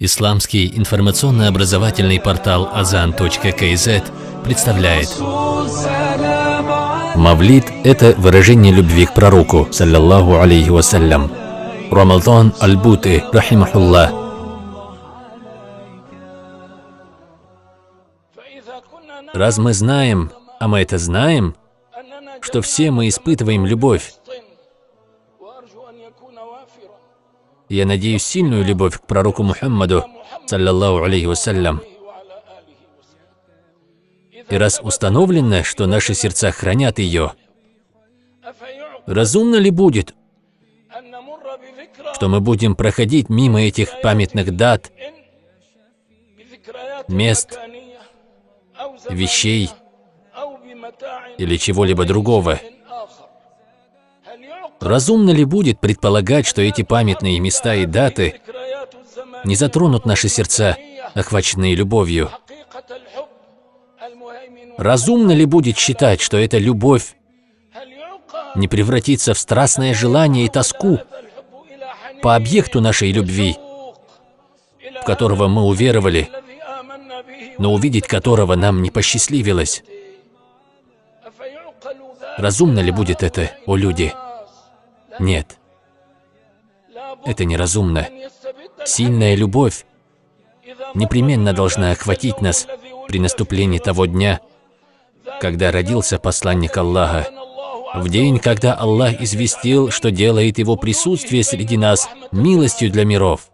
Исламский информационно-образовательный портал Azan.kz представляет. Мавлид – это выражение любви к пророку, саллаллаху алейхи вассалям. Рамазан аль-Бути, рахимахуллах. Раз мы знаем, а мы это знаем, что все мы испытываем любовь, я надеюсь, сильную любовь к пророку Мухаммаду, саллаллаху алейхи вассалям. И раз установлено, что наши сердца хранят ее, разумно ли будет, что мы будем проходить мимо этих памятных дат, мест, вещей или чего-либо другого? Разумно ли будет предполагать, что эти памятные места и даты не затронут наши сердца, охваченные любовью? Разумно ли будет считать, что эта любовь не превратится в страстное желание и тоску по объекту нашей любви, в которого мы уверовали, но увидеть которого нам не посчастливилось? Разумно ли будет это, о люди? Нет, это неразумно. Сильная любовь непременно должна охватить нас при наступлении того дня, когда родился посланник Аллаха, в день, когда Аллах известил, что делает его присутствие среди нас милостью для миров.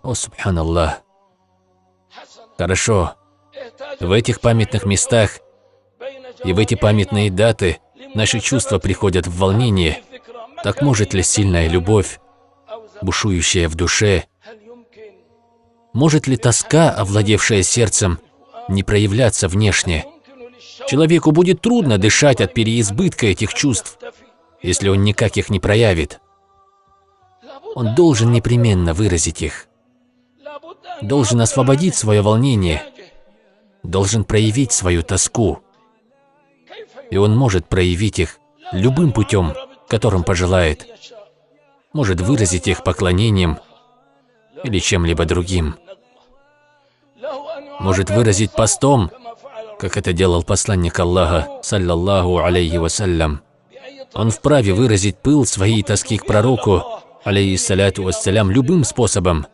О, субханаллах! Хорошо, в этих памятных местах и в эти памятные даты наши чувства приходят в волнение. Так может ли сильная любовь, бушующая в душе, может ли тоска, овладевшая сердцем, не проявляться внешне? Человеку будет трудно дышать от переизбытка этих чувств, если он никак их не проявит. Он должен непременно выразить их, должен освободить свое волнение, должен проявить свою тоску. И он может проявить их любым путем, которым пожелает. Может выразить их поклонением или чем-либо другим. Может выразить постом, как это делал посланник Аллаха, саллаллаху алейхи вассалям. Он вправе выразить пыл своей тоски к пророку, алейхиссаляту вассалям, любым способом.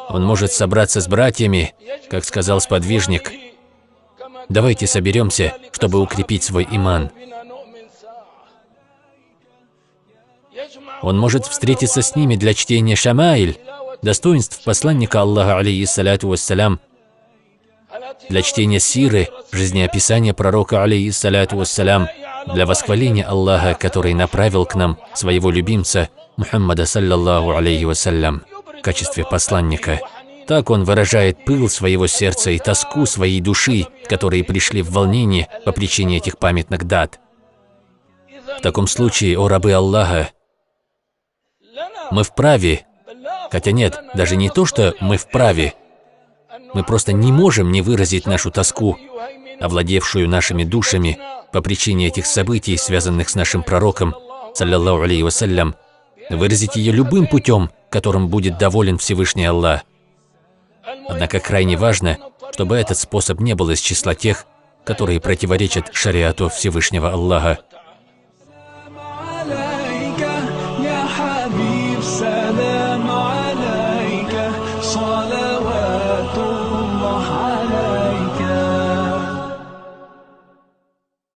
Он может собраться с братьями, как сказал сподвижник. Давайте соберемся, чтобы укрепить свой иман. Он может встретиться с ними для чтения шамаиль, достоинств посланника Аллаха, алейхиссаляту вассалям, для чтения сиры, жизнеописания пророка, алейхиссаляту вассалям, для восхваления Аллаха, который направил к нам своего любимца Мухаммада, саллаллаху алейхи вассалям, в качестве посланника. Так он выражает пыл своего сердца и тоску своей души, которые пришли в волнение по причине этих памятных дат. В таком случае, о рабы Аллаха, мы вправе, хотя нет, даже не то, что мы вправе, мы просто не можем не выразить нашу тоску, овладевшую нашими душами по причине этих событий, связанных с нашим пророком, саллаллаху алейхи вассалям, выразить ее любым путем, которым будет доволен Всевышний Аллах. Однако крайне важно, чтобы этот способ не был из числа тех, которые противоречат шариату Всевышнего Аллаха.